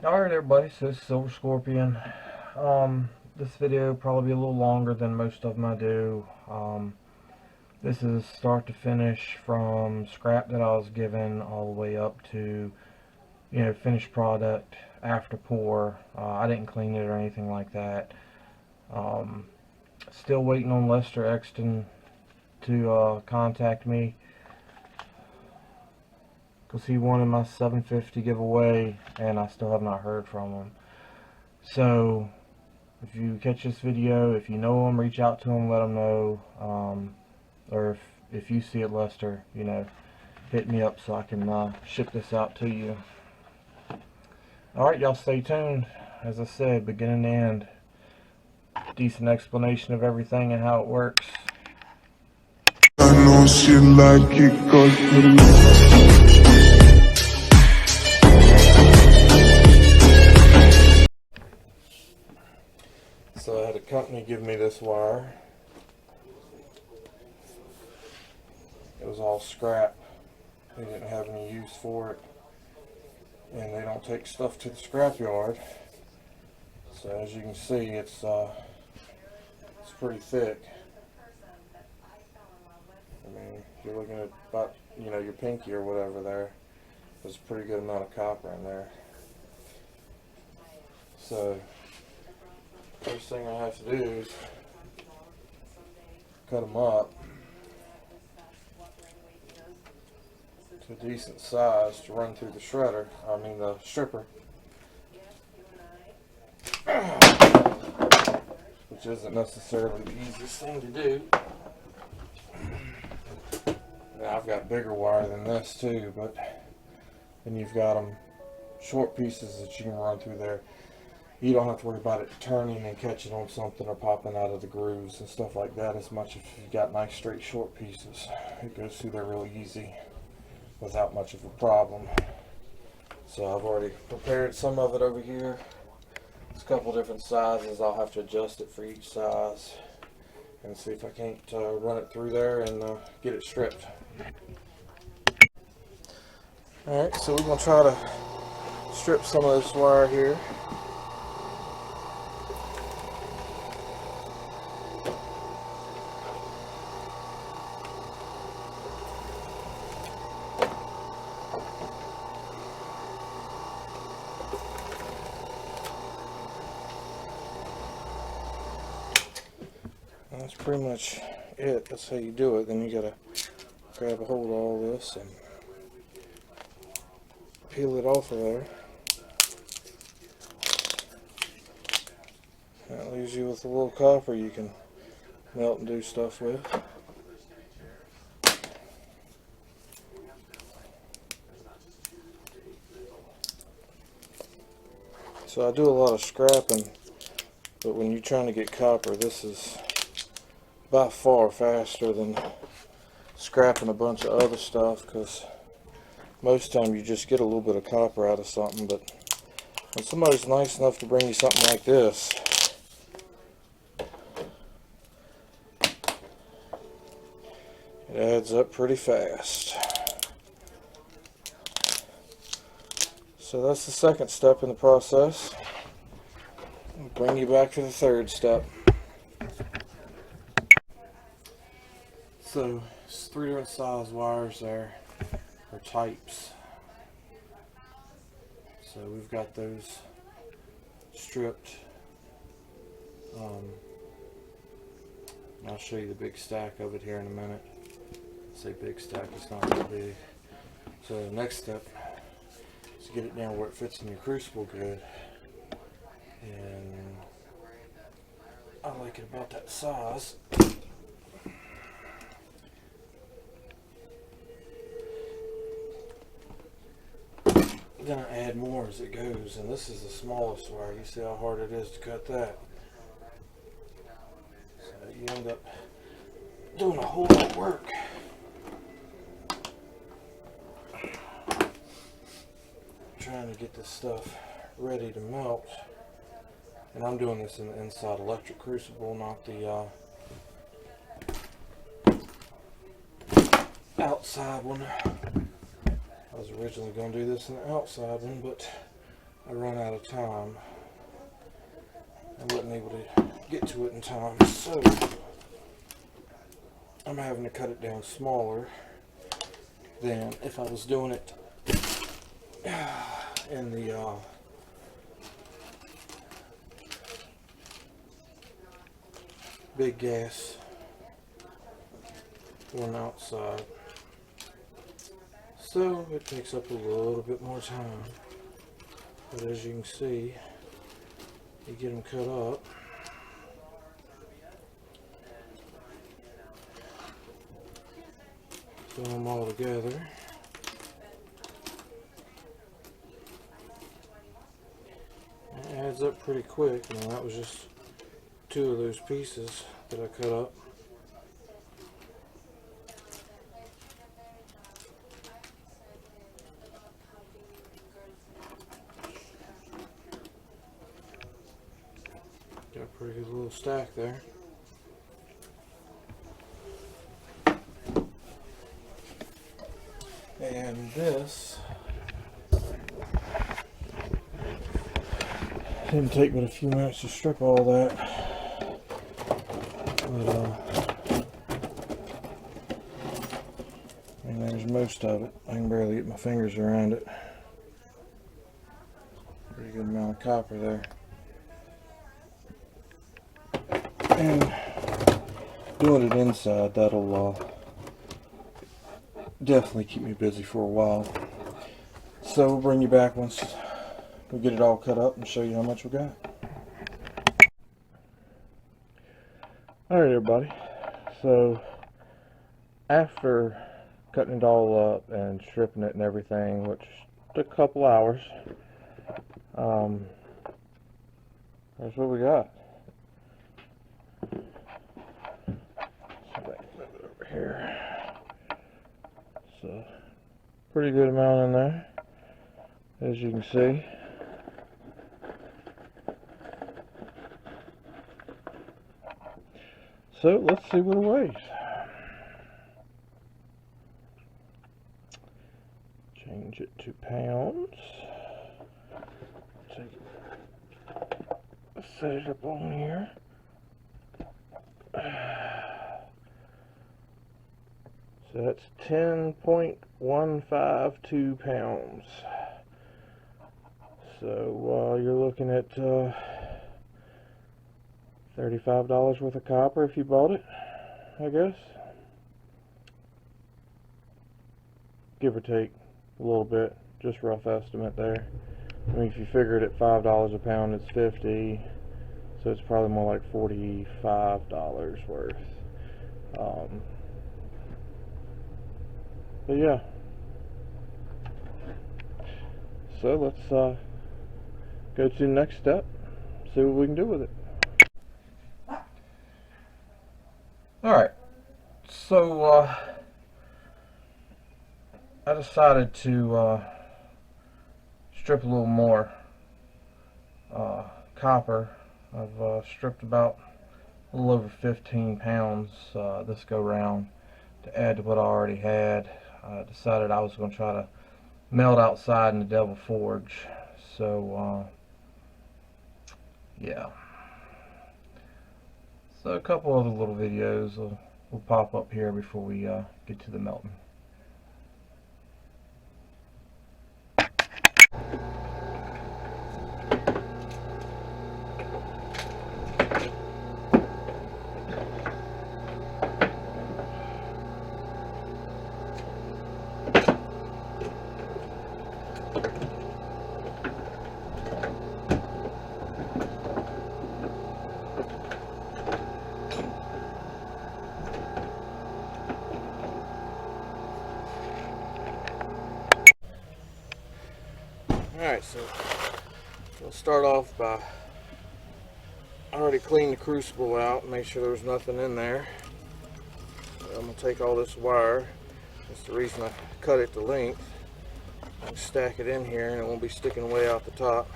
Alright everybody, so this is Silver Scorpion. This video will probably be a little longer than most of them I do. This is start to finish from scrap that I was given all the way up to, finished product after pour. I didn't clean it or anything like that. Still waiting on Lester Exton to contact me, because he wanted my 750 giveaway and I still have not heard from him. So if you catch this video, if you know him, reach out to him, let him know. Or if you see it, Lester, hit me up so I can ship this out to you. Alright, y'all stay tuned. As I said, beginning to end, decent explanation of everything and how it works. I know she like it 'cause So I had a company give me this wire. It was all scrap. They didn't have any use for it. And they don't take stuff to the scrap yard. So as you can see, it's pretty thick. I mean, if you're looking at about, your pinky or whatever there, there's a pretty good amount of copper in there. So first thing I have to do is cut them up to a decent size to run through the shredder, the stripper, which isn't necessarily the easiest thing to do. Now I've got bigger wire than this too, but then you've got them short pieces that you can run through there. You don't have to worry about it turning and catching on something or popping out of the grooves and stuff like that as much if you've got nice straight short pieces. It goes through there real easy without much of a problem. So I've already prepared some of it over here. It's a couple different sizes. I'll have to adjust it for each size and see if I can't run it through there and get it stripped. Alright, so we're going to try to strip some of this wire here. That's pretty much it. That's how you do it. Then you gotta grab a hold of all this and peel it off of there. That leaves you with a little copper you can melt and do stuff with. So I do a lot of scrapping, but when you're trying to get copper, this is by far faster than scrapping a bunch of other stuff, because most time you just get a little bit of copper out of something. But when somebody's nice enough to bring you something like this, it adds up pretty fast. So that's the second step in the process. I'll bring you back to the third step. So it's 3 different size wires there, or types. So we've got those stripped. I'll show you the big stack of it here in a minute. I say big stack, it's not really big. So the next step is to get it down where it fits in your crucible good. And I like it about that size. Then I add more as it goes, and this is the smallest wire. You see how hard it is to cut that. So you end up doing a whole lot of work. Trying to get this stuff ready to melt. And I'm doing this in the inside electric crucible, not the outside one. I was originally going to do this in the outside one, but I run out of time. I wasn't able to get to it in time, so I'm having to cut it down smaller than if I was doing it in the big gas one outside. So it takes up a little bit more time, but as you can see, you get them cut up. Throw them all together. It adds up pretty quick. Now that was just 2 of those pieces that I cut up. Got a pretty good little stack there. And this didn't take but a few minutes to strip all that, but I mean, there's most of it. I can barely get my fingers around it. Pretty good amount of copper there. And doing it inside, that'll definitely keep me busy for a while. So we'll bring you back once we get it all cut up and show you how much we got. Alright everybody, so after cutting it all up and stripping it and everything, which took a couple hours, that's what we got. Here. So, pretty good amount in there, as you can see. So, let's see what it weighs. Change it to pounds. Set it up on here. So that's 10.152 pounds. So you're looking at $35 worth of copper if you bought it, I guess. Give or take a little bit, just rough estimate there. I mean, if you figure it at $5 a pound, it's 50, so it's probably more like $45 worth. But yeah, so let's go to the next step, see what we can do with it. Alright, so I decided to strip a little more copper. I've stripped about a little over 15 pounds this go round to add to what I already had. I decided I was going to try to melt outside in the Devil Forge. So yeah. So a couple other little videos will pop up here before we get to the melting. Alright, so we'll start off by, I already cleaned the crucible out and make sure there was nothing in there. So I'm going to take all this wire. That's the reason I cut it to length. And stack it in here and it won't be sticking way out the top.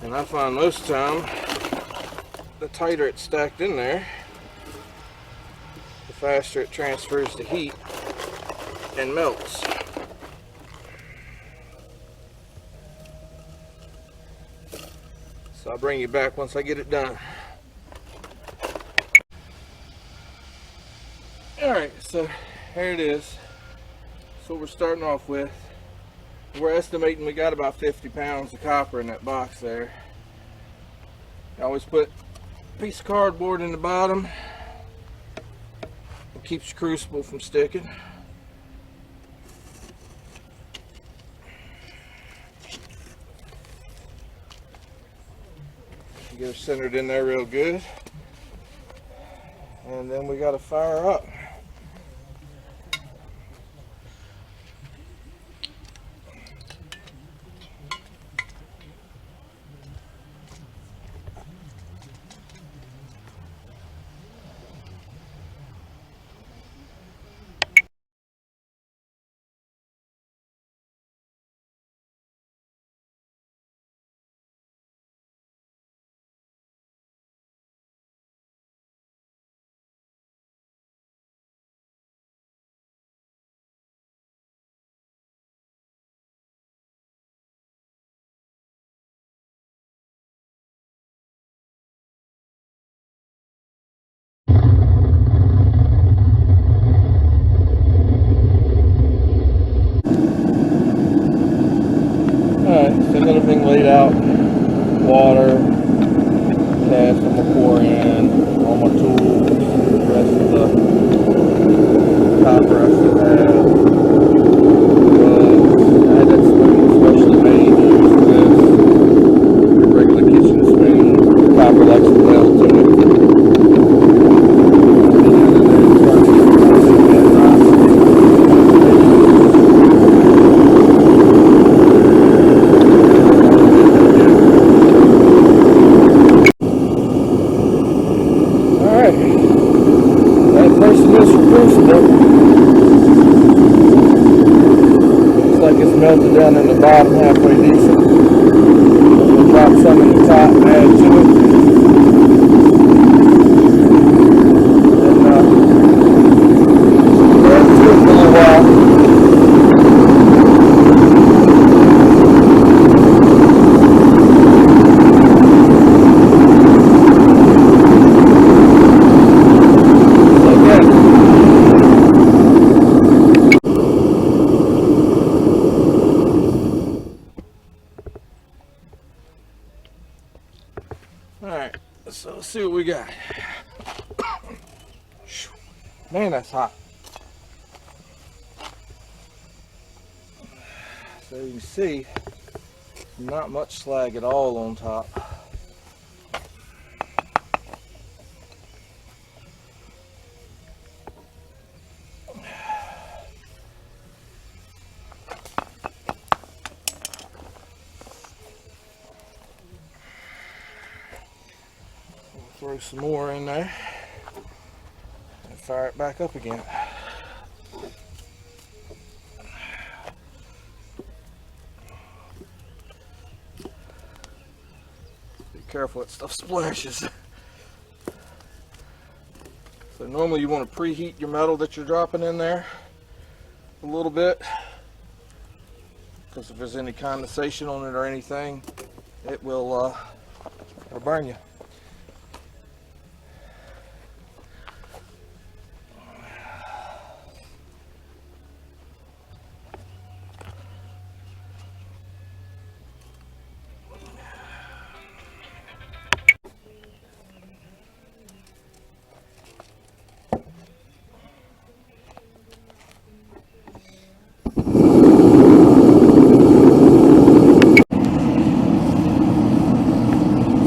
And I find most of the time, the tighter it's stacked in there, the faster it transfers the heat and melts. So I'll bring you back once I get it done. Alright, so here it is. That's what we're starting off with. We're estimating we got about 50 pounds of copper in that box there. I always put a piece of cardboard in the bottom. It keeps your crucible from sticking. Get her centered in there real good. And then we got to fire up. Alright, so everything laid out, water, cast I'm gonna pour in, all my tools, the rest of the copper I still have. I had that spoon specially made to use for this. Regular kitchen spoon, copper likes to melt to it. Looks like it's melted down in the bottom halfway decent. We'll drop some in the top and add to it. And add to it for a little while. Alright, so let's see what we got. Man, that's hot. So you can see, not much slag at all on top. Throw some more in there and fire it back up again. Be careful, that stuff splashes. So normally you want to preheat your metal that you're dropping in there a little bit, because if there's any condensation on it or anything, it will it'll burn you.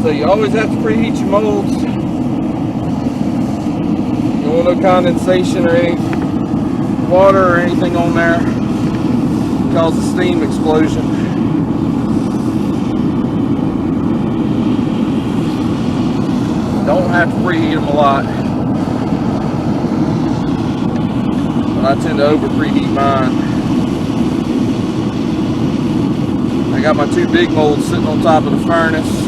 So you always have to preheat your molds. You don't want no condensation or any water or anything on there. Cause a steam explosion. Don't have to preheat them a lot. But I tend to over preheat mine. I got my two big molds sitting on top of the furnace.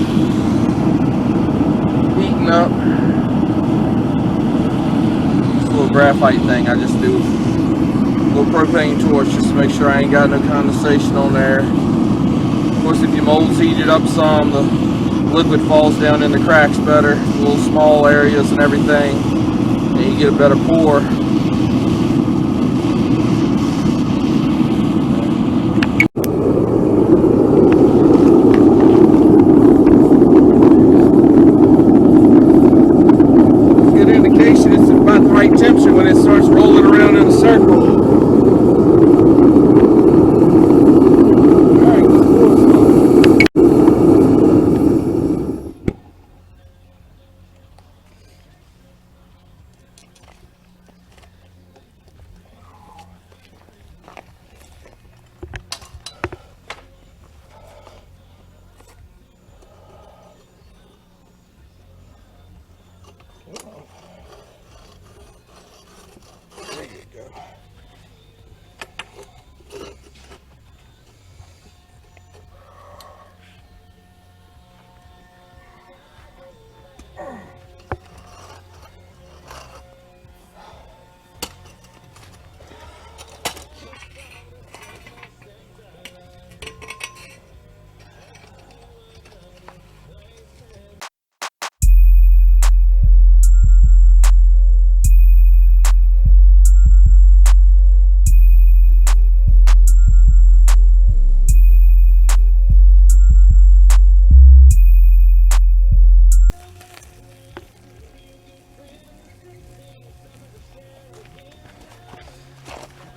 Up. It's a little graphite thing I just do. little propane torch just to make sure I ain't got no condensation on there. Of course, if your mold's heated up some, the liquid falls down in the cracks better, little small areas and everything, and you get a better pour. Good indication it's about the right temperature when it starts rolling around in a circle. There you go.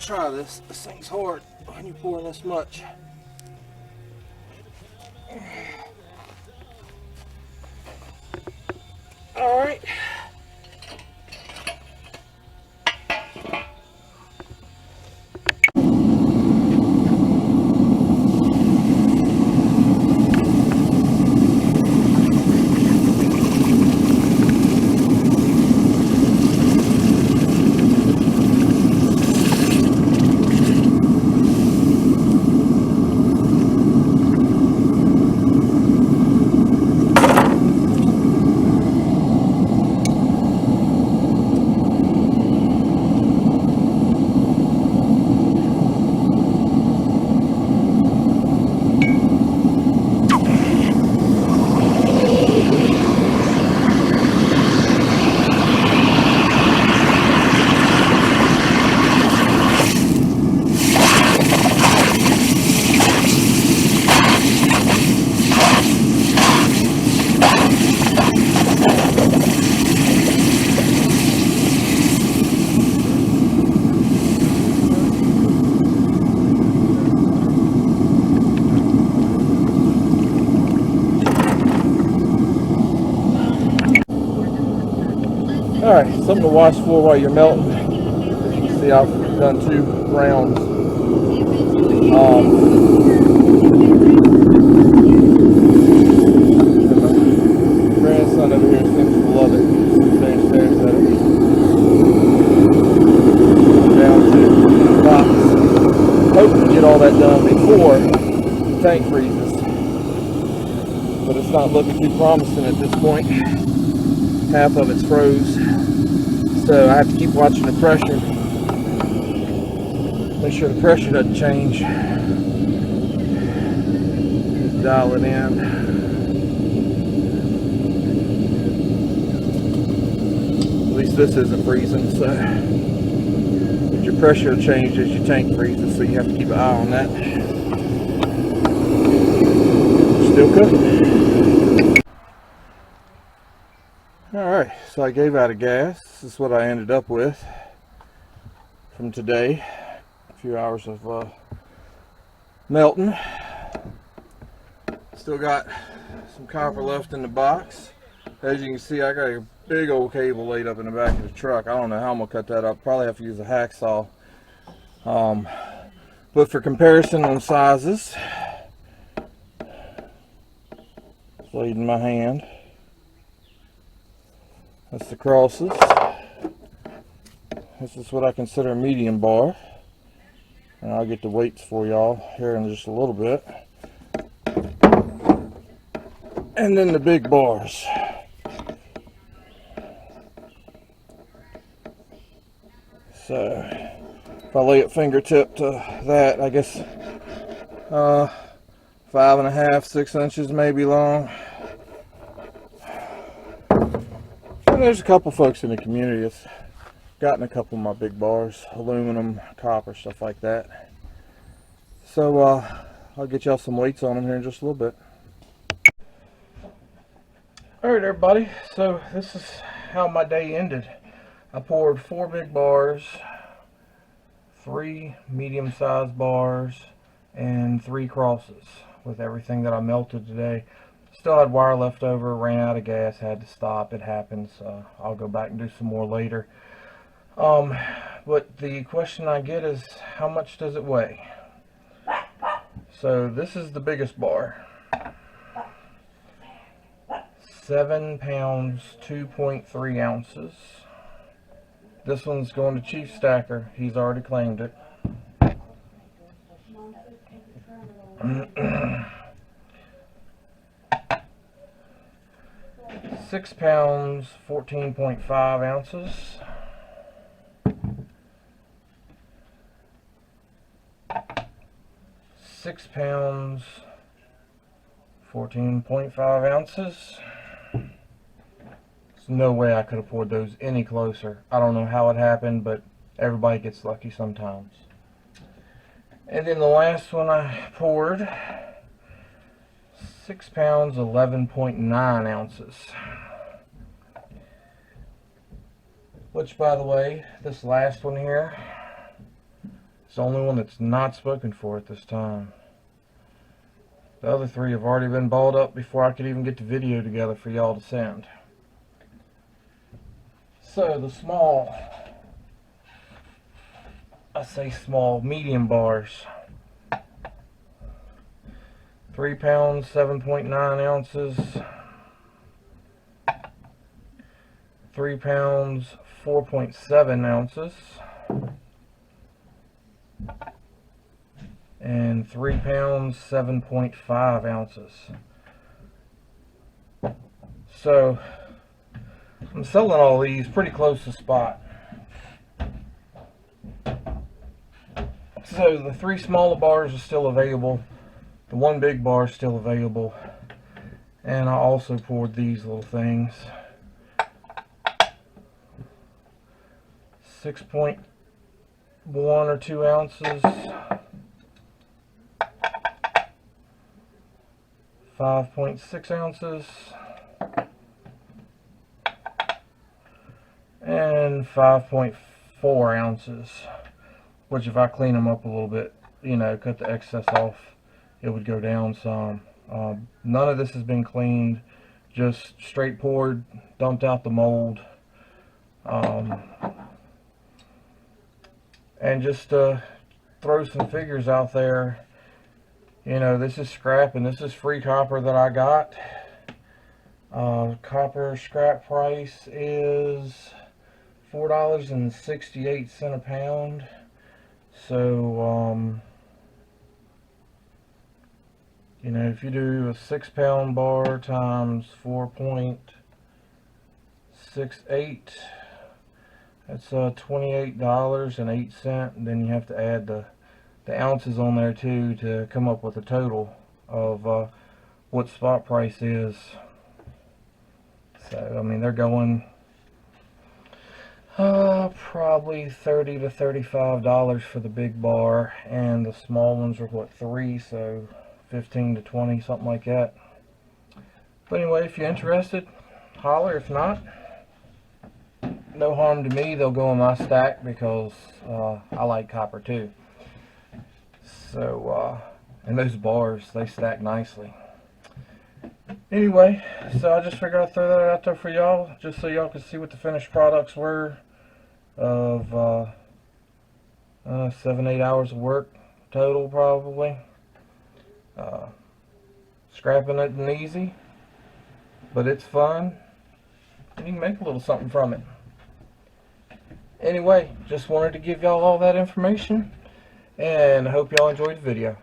Try this. This thing's hard when you're pouring this much. All right. Alright, something to watch for while you're melting. As you can see, I've done 2 rounds. My grandson over here seems to love it. He stares at it. Down to the box. Hope to get all that done before the tank freezes. But it's not looking too promising at this point. Half of it's froze. So I have to keep watching the pressure. Make sure the pressure doesn't change. Just dial it in. At least this isn't freezing, so. But your pressure changes as your tank freezes, so you have to keep an eye on that. Still cooking. Alright, so I gave out of gas. This is what I ended up with from today. A few hours of melting. Still got some copper left in the box. As you can see, I got a big old cable laid up in the back of the truck. I don't know how I'm going to cut that up. Probably have to use a hacksaw. But for comparison on sizes, it's laid in my hand. That's the crosses. This is what I consider a medium bar. And I'll get the weights for y'all here in just a little bit. And then the big bars. So, if I lay it fingertip to that, I guess 5.5, 6 inches maybe long. And there's a couple folks in the community that's gotten a couple of my big bars, aluminum, copper, stuff like that. So I'll get y'all some weights on them here in just a little bit. Alright everybody, so this is how my day ended. I poured 4 big bars, 3 medium-sized bars, and 3 crosses with everything that I melted today. Still had wire left over, ran out of gas, had to stop. It happens. I'll go back and do some more later. But the question I get is, how much does it weigh? So this is the biggest bar. 7 pounds, 2.3 ounces. This one's going to Chief Stacker. He's already claimed it. 6 pounds, 14.5 ounces. 6 pounds, 14.5 ounces. There's no way I could have poured those any closer. I don't know how it happened, but everybody gets lucky sometimes. And then the last one I poured, 6 pounds, 11.9 ounces. Which, by the way, this last one here is the only one that's not spoken for at this time. The other 3 have already been balled up before I could even get the video together for y'all to send. So the small, I say small, medium bars. 3 pounds, 7.9 ounces. 3 pounds, 4.7 ounces. And 3 pounds, 7.5 ounces. So I'm selling all these pretty close to spot. So the 3 smaller bars are still available. The 1 big bar is still available. And I also poured these little things. 6.1 or 2 ounces. 5.6 ounces. And 5.4 ounces. Which, if I clean them up a little bit, you know, cut the excess off, it would go down some. None of this has been cleaned, just straight poured, dumped out the mold, and just throw some figures out there. You know, this is scrap and this is free copper that I got. Copper scrap price is $4.68 a pound. So you know, if you do a 6 pound bar times 4.68, that's $28.08. And then you have to add the ounces on there too to come up with a total of what spot price is. So I mean, they're going probably $30 to $35 for the big bar, and the small ones are what, 3, so 15 to 20, something like that. But anyway, if you're interested, holler. If not, no harm to me. They'll go in my stack because I like copper too. So and those bars, they stack nicely. Anyway, so I just figured I'd throw that out there for y'all, just so y'all could see what the finished products were of 7-8 hours of work total, probably. Scrapping it isn't easy, but it's fun, and you can make a little something from it. Anyway, just wanted to give y'all all that information, and I hope y'all enjoyed the video.